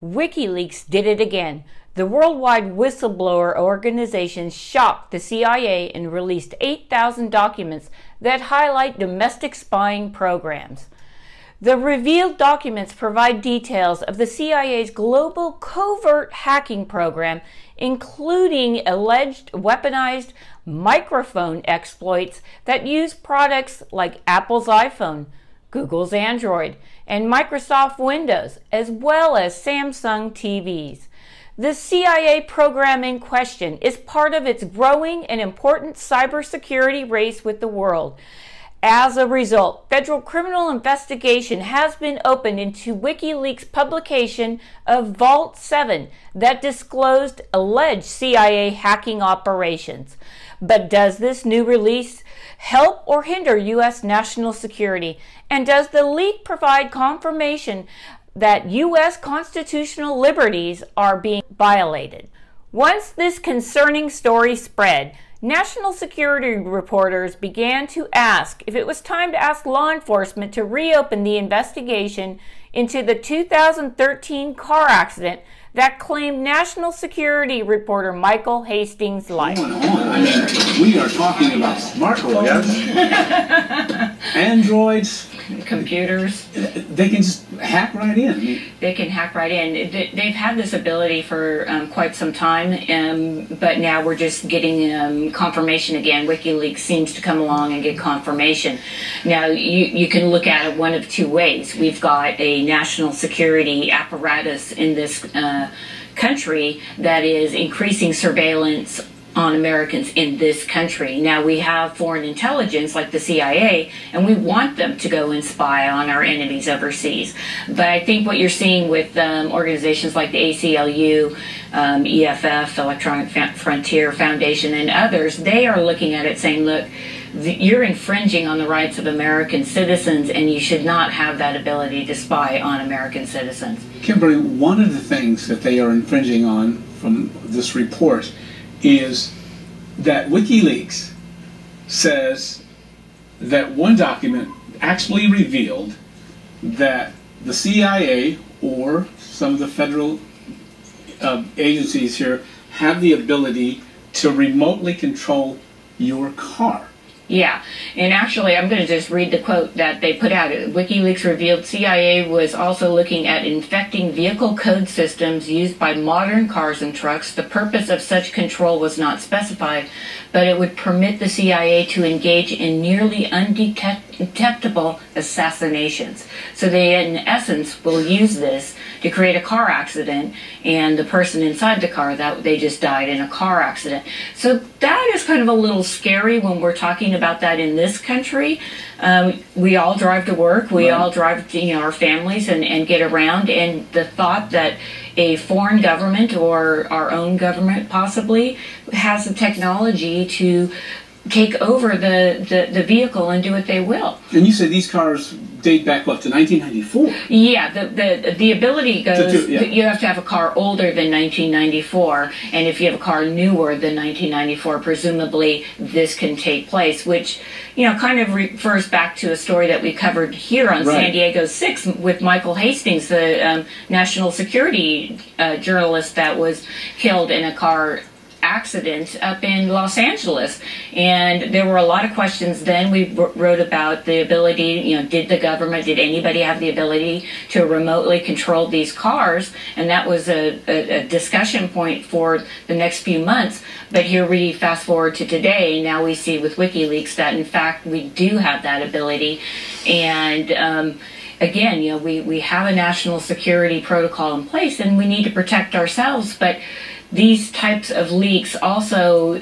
WikiLeaks did it again. The worldwide whistleblower organization shocked the CIA and released 8,000 documents that highlight domestic spying programs. The revealed documents provide details of the CIA's global covert hacking program, including alleged weaponized microphone exploits that use products like Apple's iPhone, Google's Android, and Microsoft Windows, as well as Samsung TVs. The CIA program in question is part of its growing and important cybersecurity race with the world. As a result, federal criminal investigation has been opened into WikiLeaks' publication of Vault 7 that disclosed alleged CIA hacking operations. But does this new release help or hinder U.S. national security? And does the leak provide confirmation that U.S. constitutional liberties are being violated? Once this concerning story spread, national security reporters began to ask if it was time to ask law enforcement to reopen the investigation into the 2013 car accident that claimed national security reporter Michael Hastings' life. I mean, we are talking about smartphones, Androids, computers. They can just hack right in. They can hack right in. They've had this ability for quite some time, but now we're just getting confirmation again. WikiLeaks seems to come along and get confirmation. Now, you can look at it one of two ways. We've got a national security apparatus in this country that is increasing surveillance on Americans in this country. Now, we have foreign intelligence like the CIA, and we want them to go and spy on our enemies overseas. But I think what you're seeing with organizations like the ACLU, EFF, Electronic Frontier Foundation, and others, they are looking at it saying, look, you're infringing on the rights of American citizens, and you should not have that ability to spy on American citizens. Kimberly, one of the things that they are infringing on from this report is that WikiLeaks says that one document actually revealed that the CIA or some of the federal agencies here have the ability to remotely control your car. Yeah, and actually I'm going to just read the quote that they put out. WikiLeaks revealed CIA was also looking at infecting vehicle code systems used by modern cars and trucks. The purpose of such control was not specified, but it would permit the CIA to engage in nearly undetectable assassinations. So they, in essence, will use this to create a car accident, and the person inside the car, that they just died in a car accident. So that is kind of a little scary when we're talking about that in this country. We all drive to work, we all drive to, our families and get around, and the thought that a foreign government or our own government possibly has the technology to take over the vehicle and do what they will. And you said these cars date back up to 1994. Yeah, the ability goes, you have to have a car older than 1994, and if you have a car newer than 1994, presumably this can take place, which, kind of refers back to a story that we covered here on San Diego 6 with Michael Hastings, the national security journalist that was killed in a car accident up in Los Angeles. And there were a lot of questions then. We wrote about the ability, did anybody have the ability to remotely control these cars? And that was a discussion point for the next few months. But here we fast forward to today, and now we see with WikiLeaks that in fact we do have that ability. And again, we have a national security protocol in place, and we need to protect ourselves. But these types of leaks also,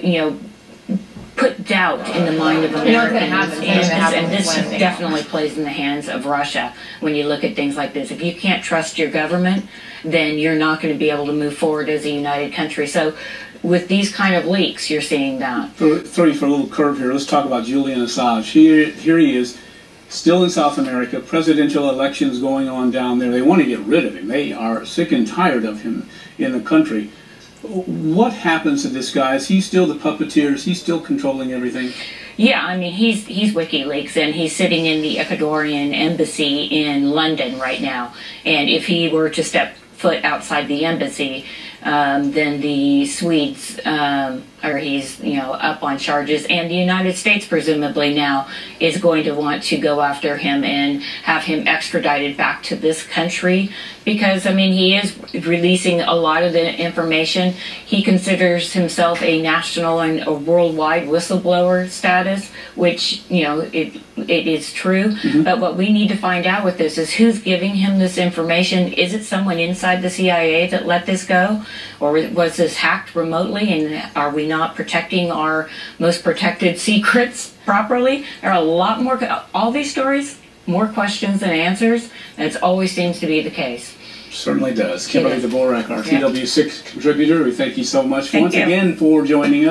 put doubt in the mind of Americans, and this definitely plays in the hands of Russia when you look at things like this. If you can't trust your government, then you're not going to be able to move forward as a united country. So with these kind of leaks, you're seeing that. Throw you for a little curve here. Let's talk about Julian Assange. Here he is, still in South America, presidential elections going on down there. They want to get rid of him. They are sick and tired of him in the country. What happens to this guy? Is he still the puppeteer? Is he still controlling everything? Yeah, I mean, he's WikiLeaks, and he's sitting in the Ecuadorian embassy in London right now. And if he were to step foot outside the embassy, then the Swedes, or he's, you know, up on charges, and the United States presumably now is going to want to go after him and have him extradited back to this country, because, I mean, he is releasing a lot of the information. He considers himself a national and a worldwide whistleblower status, which, you know, it is true. But what we need to find out with this is who's giving him this information. Is it someone inside the CIA that let this go? Or was this hacked remotely, and are we not protecting our most protected secrets properly? There are a lot more, all these stories, more questions than answers, and it always seems to be the case. Certainly does. Kimberly Dvorak, our Yeah. CW6 contributor, we thank you so much Thank once you. again for joining us.